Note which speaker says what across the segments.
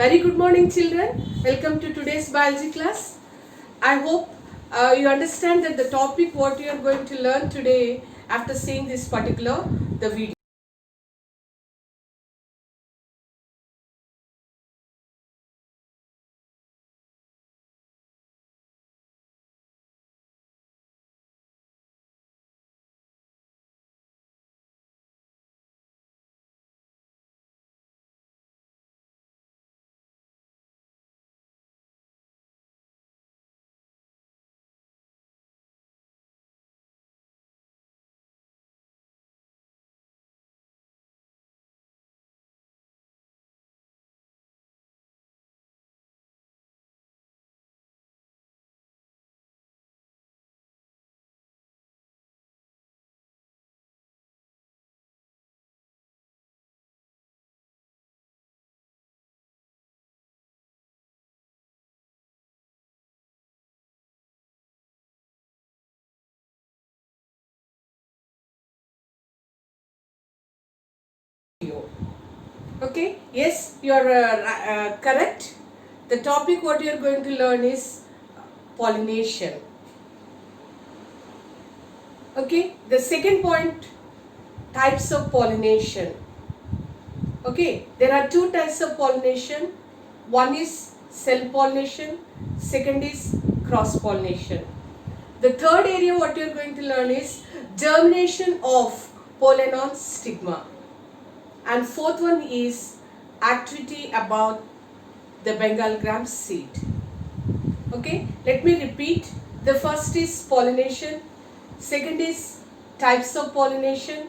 Speaker 1: Very good morning, children. Welcome to today's biology class. I hope you understand that the topic what you are going to learn today after seeing this particular the video. Okay, yes, you are correct. The topic what you are going to learn is pollination. Okay, the second point, types of pollination. Okay, there are two types of pollination. One is self-pollination, second is cross-pollination. The third area what you are going to learn is germination of pollen on stigma. And fourth one is activity about the Bengal gram seed. Okay, let me repeat. The first is pollination, second is types of pollination.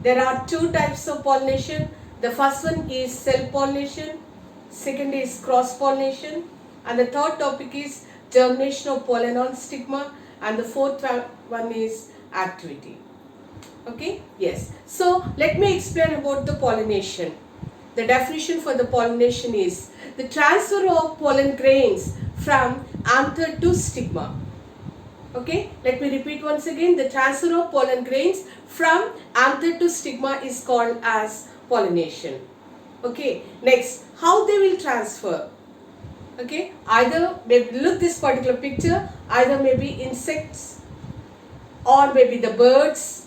Speaker 1: There are two types of pollination. The first one is self-pollination, second is cross-pollination, and the third topic is germination of pollen on stigma, and the fourth one is activity. Okay, yes. So let me explain about the pollination. The definition for the pollination is the transfer of pollen grains from anther to stigma. Okay, let me repeat once again. The transfer of pollen grains from anther to stigma is called as pollination. Okay, next, how they will transfer? Okay, either maybe look this particular picture, either maybe insects or maybe the birds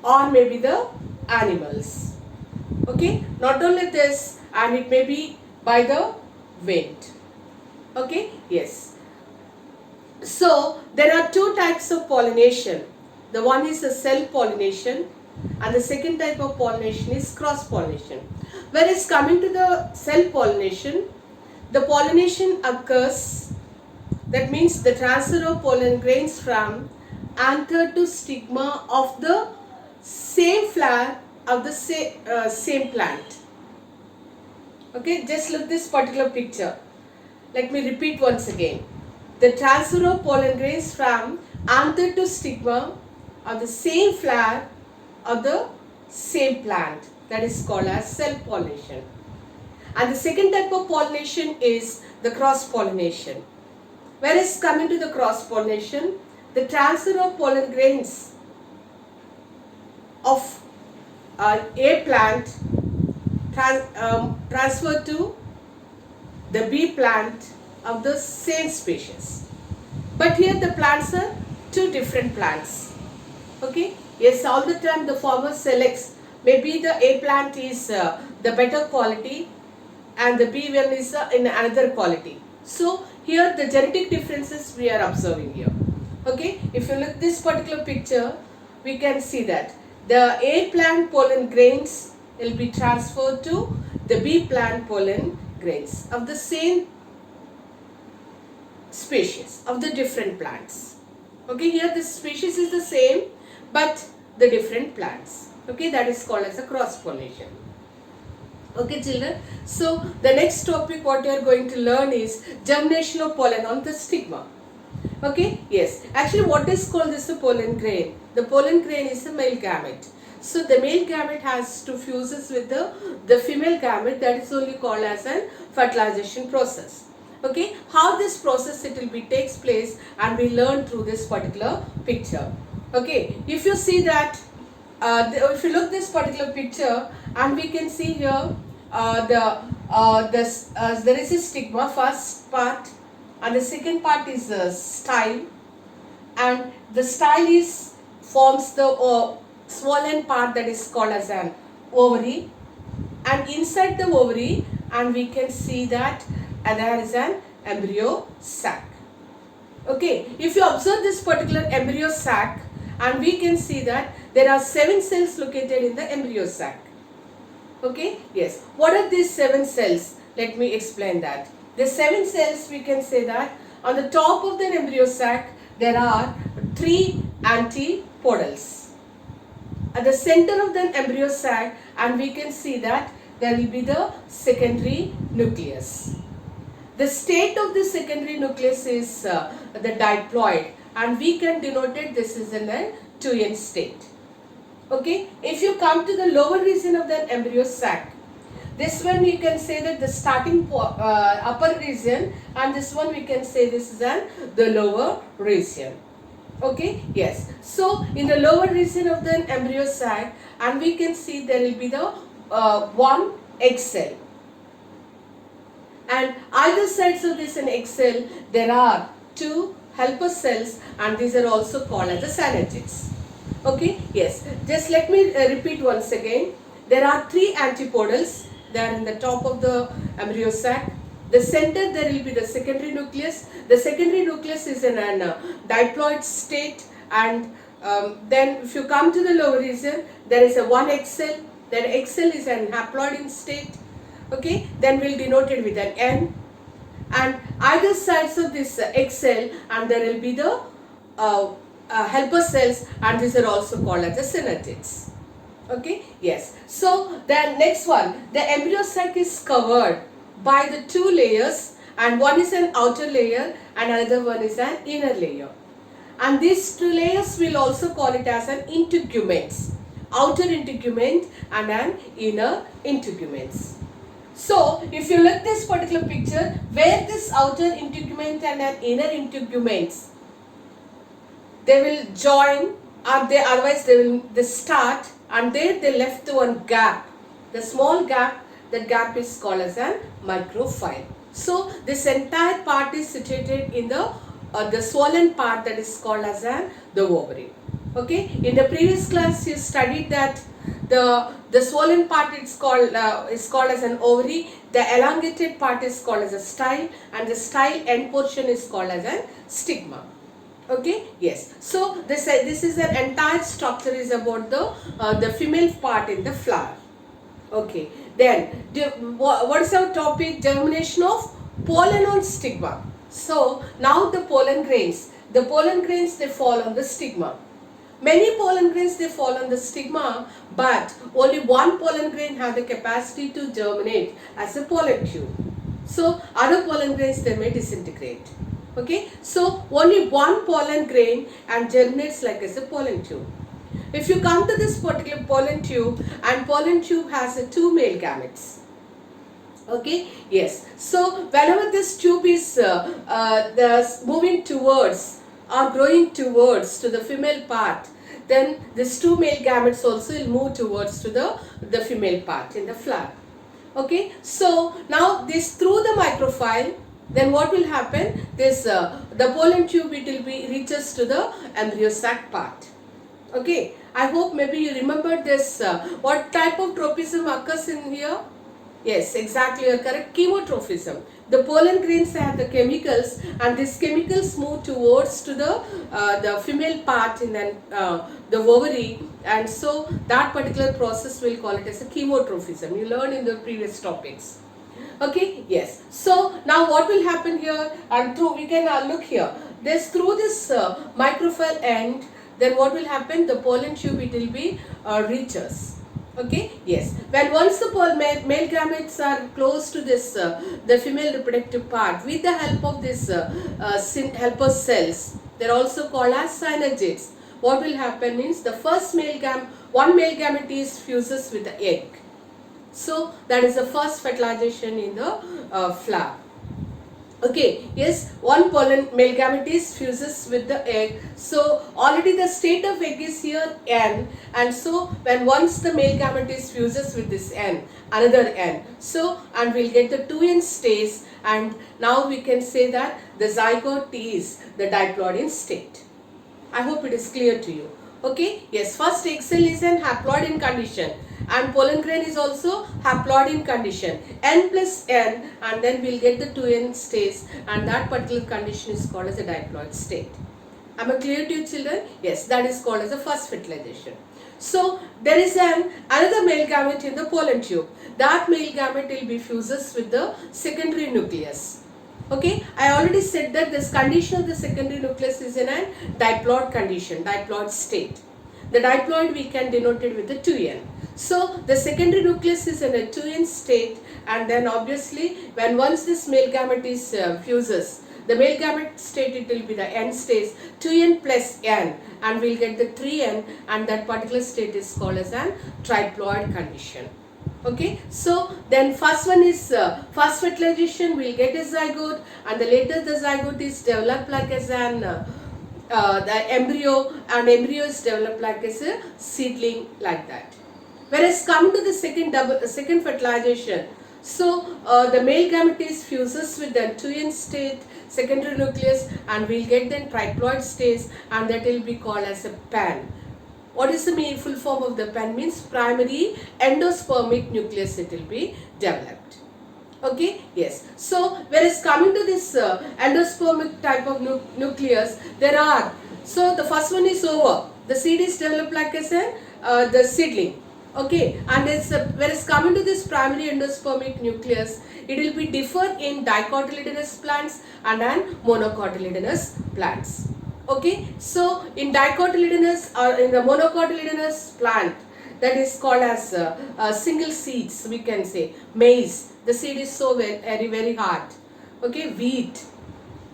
Speaker 1: or maybe the animals. Okay, not only this, and it may be by the wind. Okay, yes. So there are two types of pollination. The one is the self-pollination and the second type of pollination is cross-pollination. Whereas coming to the self-pollination, the pollination occurs, that means the transfer of pollen grains from anther to stigma of the same flower of the same plant. Okay, just look this particular picture. Let me repeat once again. The transfer of pollen grains from anther to stigma of the same flower of the same plant, that is called as self-pollination. And the second type of pollination is the cross-pollination. Whereas coming to the cross-pollination, the transfer of pollen grains of a plant transfer to the bee plant of the same species. But here the plants are two different plants. Okay, yes, all the time the farmer selects, maybe the A plant is the better quality and the B one is in another quality. So here the genetic differences we are observing here. Okay, if you look this particular picture, we can see that the A plant pollen grains will be transferred to the B plant pollen grains of the same species of the different plants. Okay, here the species is the same but the different plants. Okay, that is called as a cross pollination. Okay, children, so the next topic what you are going to learn is germination of pollen on the stigma. Okay, yes, actually what is called this a pollen grain? The pollen grain is a male gamete. So the male gamete has to fuses with the female gamete, that is only called as a fertilization process. Okay, how this process it will be takes place and we learn through this particular picture. Okay, if you see that if you look this particular picture and we can see here there is a stigma, first part, and the second part is the style, and the style is forms the swollen part that is called as an ovary, and inside the ovary, and we can see that there is an embryo sac. Okay, if you observe this particular embryo sac, and we can see that there are 7 cells located in the embryo sac. Okay, yes. What are these 7 cells? Let me explain that. The 7 cells, we can say that on the top of the embryo sac there are 3 antipodals. At the center of the embryo sac, and we can see that there will be the secondary nucleus. The state of the secondary nucleus is the diploid, and we can denote it, this is in a 2n state. Okay, if you come to the lower region of the embryo sac, this one we can say that the starting upper region, and this one we can say this is the lower region. Okay, yes. So in the lower region of the embryo sac, and we can see there will be the one egg cell, and either sides of this egg cell there are 2 helper cells, and these are also called as the synergids. Okay, yes. Just let me repeat once again. There are 3 antipodals. They are in the top of the embryo sac. The center there will be the secondary nucleus. The secondary nucleus is in an diploid state, and then if you come to the lower region, there is a one egg cell. That egg cell is an haploid in state. Okay, then we'll denote it with an N. And either sides of this egg cell, and there will be the helper cells, and these are also called as the synergids. Okay, yes. So the next one, the embryo sac is covered by the 2 layers, and one is an outer layer and another one is an inner layer. And these 2 layers will also call it as an integuments, outer integument and an inner integuments. So if you look this particular picture, where this outer integument and an inner integuments, they will join, or otherwise they start, and there they left the one gap, the small gap. That gap is called as a microfile. So this entire part is situated in the swollen part that is called as the ovary. Okay, in the previous class you studied that the swollen part is called as an ovary, the elongated part is called as a style, and the style end portion is called as a stigma. Okay, yes. So this is an entire structure is about the female part in the flower. Okay, then what is our topic? Germination of pollen on stigma. So now the pollen grains they fall on the stigma. Many pollen grains they fall on the stigma, but only one pollen grain have the capacity to germinate as a pollen tube. So other pollen grains they may disintegrate. Okay, so only one pollen grain and germinates like as a pollen tube. If you come to this particular pollen tube, and pollen tube has 2 male gametes. Okay, yes. So whenever this tube is moving towards or growing towards to the female part, then this 2 male gametes also will move towards to the female part in the flower. Okay, so now this through the microfile, then what will happen? This the pollen tube, it will be reaches to the embryo sac part. Okay, I hope maybe you remember this. What type of tropism occurs in here? Yes, exactly, you are correct. Chemotrophism. The pollen grains have the chemicals, and these chemicals move towards to the female part in the ovary, and so that particular process we'll call it as a chemotrophism. You learned in the previous topics. Okay, yes. So now what will happen here? And through we can look here. This through this microfile end, then what will happen? The pollen tube, it will be reaches. Okay, yes. When once the male gametes are close to this the female reproductive part, with the help of this helper cells, they are also called as synergids. What will happen means the first one male gamete is fuses with the egg. So that is the first fertilization in the flower. Okay, yes, one pollen male gametes fuses with the egg. So already the state of egg is here N, and so when once the male gametes fuses with this N, another N. So and we'll get the 2N stays, and now we can say that the zygote is the diploid in state. I hope it is clear to you. Okay, yes, first egg cell is an haploid in condition, and pollen grain is also haploid in condition. N plus N, and then we'll get the 2N stays, and that particular condition is called as a diploid state. Am I clear to you, children? Yes, that is called as a first fertilization. So there is another male gamete in the pollen tube. That male gamete will be fuses with the secondary nucleus. Okay, I already said that this condition of the secondary nucleus is in a diploid condition, diploid state. The diploid we can denote it with the 2N. So the secondary nucleus is in a 2N state, and then obviously when once this male gamete is fuses, the male gamete state, it will be the N stays 2N plus N, and we'll get the 3N, and that particular state is called as an triploid condition. Okay, so then first one is first fertilization, we'll get a zygote, and the later the zygote is developed like as an the embryo, and embryo is developed like as a seedling, like that. Whereas come to the second fertilization, so the male gametes fuses with the 2N state, secondary nucleus, and we'll get then triploid states, and that will be called as a PAN. What is the full form of the PAN? Means primary endospermic nucleus, it will be developed. Okay, yes. So whereas coming to this endospermic type of nucleus, there are, so the first one is over, the seed is developed like as a the seedling. Okay, and it's whereas coming to this primary endospermic nucleus, it will be differ in dicotyledonous plants and monocotyledonous plants. Okay, so in dicotyledonous or in the monocotyledonous plant, that is called as single seeds, we can say. Maize, the seed is so very hard. Okay, wheat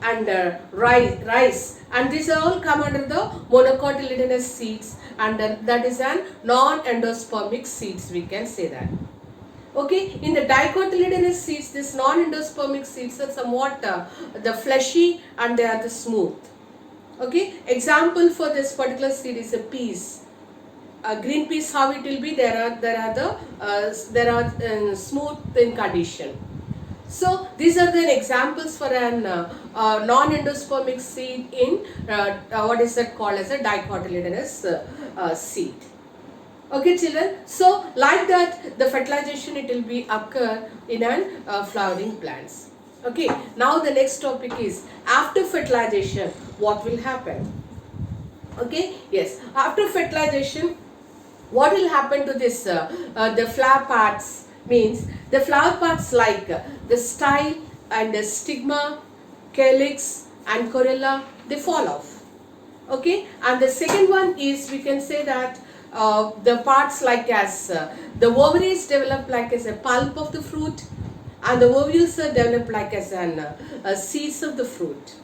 Speaker 1: and rice, and these are all come under the monocotyledonous seeds, and that is an non-endospermic seeds, we can say that. Okay, in the dicotyledonous seeds, this non-endospermic seeds are somewhat the fleshy, and they are the smooth. Okay, example for this particular seed is a peas. Green peas, how it will be? There are smooth in condition. So these are the examples for an non-endospermic seed in what is that called as a dicotyledonous seed. Okay, children. So like that, the fertilization, it will be occur in an flowering plants. Okay. Now the next topic is after fertilization, what will happen? Okay. Yes. After fertilization, what will happen to this the flower parts? Means the flower parts like the style and the stigma, calyx and corolla, they fall off. Okay, and the second one is, we can say that the parts like as the ovaries develop like as a pulp of the fruit, and the ovules are developed like as an seeds of the fruit.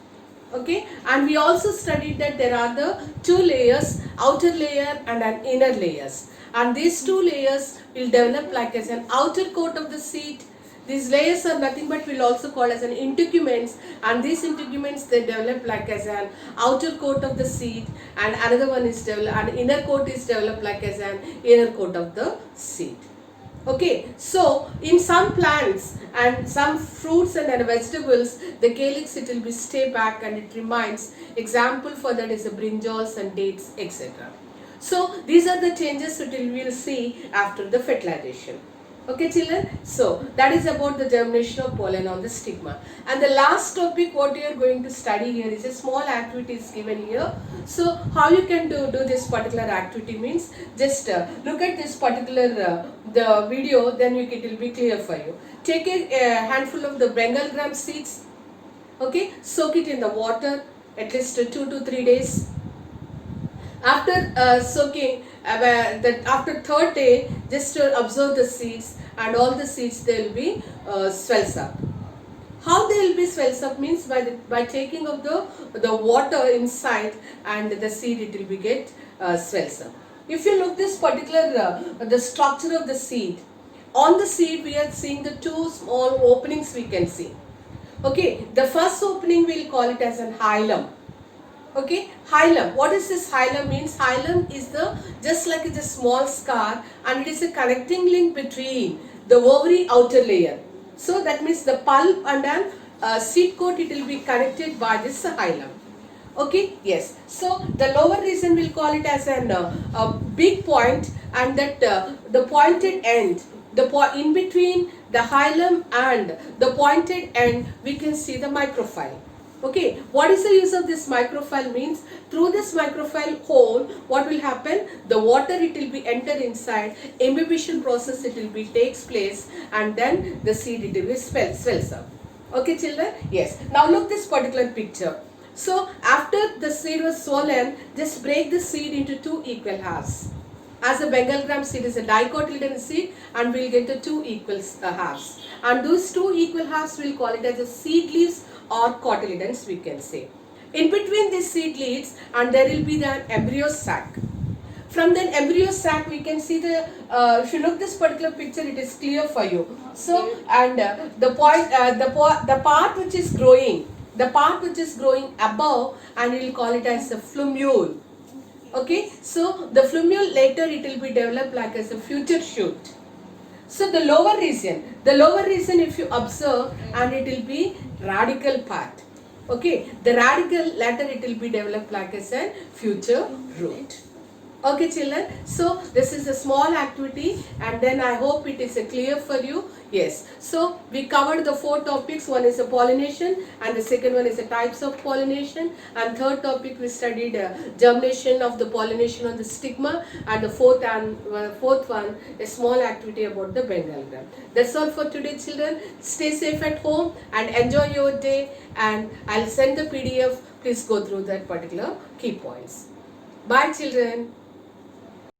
Speaker 1: Okay, and we also studied that there are the two layers, outer layer and an inner layers, and these two layers will develop like as an outer coat of the seed. These layers are nothing but we'll also call as an integuments, and these integuments, they develop like as an outer coat of the seed, and another one is developed, and inner coat is developed like as an inner coat of the seed. Okay, so in some plants and some fruits and vegetables, the calyx, it will be stay back and it remains. Example for that is the brinjals and dates, etc. So these are the changes that we will see after the fertilization. Okay, children, so that is about the germination of pollen on the stigma. And the last topic what you are going to study here is a small activity is given here. So how you can do this particular activity means, just look at this particular the video, then it will be clear for you. Take a handful of the Bengal gram seeds, okay, soak it in the water at least 2 to 3 days. After soaking, after third day, just observe the seeds, and all the seeds, they will be swells up. How they will be swells up means by taking of the water inside, and the seed, it will be get swells up. If you look this particular the structure of the seed, on the seed we are seeing the two small openings we can see. Okay, the first opening we'll call it as an hilum. Okay, hilum. What is this hilum means? Hilum is the just like it's a small scar, and it is a connecting link between the ovary outer layer. So that means the pulp and then seed coat, it will be connected by this hilum. Okay, yes. So the lower region we'll call it as a big point, and that the pointed end, in between the hilum and the pointed end, we can see the microphyll. Okay, what is the use of this microphyll means? Through this microphyll hole, what will happen? The water, it will be enter inside, imbibition process, it will be takes place, and then the seed, it will be swells up. Okay, children? Yes. Now look this particular picture. So after the seed was swollen, just break the seed into two equal halves. As a Bengal gram seed is a dicotyledon seed, and we'll get the two equal halves. And those two equal halves, we'll call it as a seed leaves or cotyledons, we can say. In between these seed leaves, and there will be the embryo sac. From the embryo sac, we can see the, if you look this particular picture, it is clear for you. So, and the part which is growing, above, and we will call it as a flumule. Okay, so the flumule later it will be developed like as a future shoot. So the lower region if you observe, and it will be radical part. Okay, the radical later it will be developed like as a future root. Okay, children, so this is a small activity, and then I hope it is clear for you. Yes, so we covered the four topics. One is a pollination, and the second one is the types of pollination, and third topic we studied germination of the pollination on the stigma, and the fourth one a small activity about the Bengal gram. That's all for today, children. Stay safe at home and enjoy your day, and I'll send the PDF. Please go through that particular key points. Bye, children.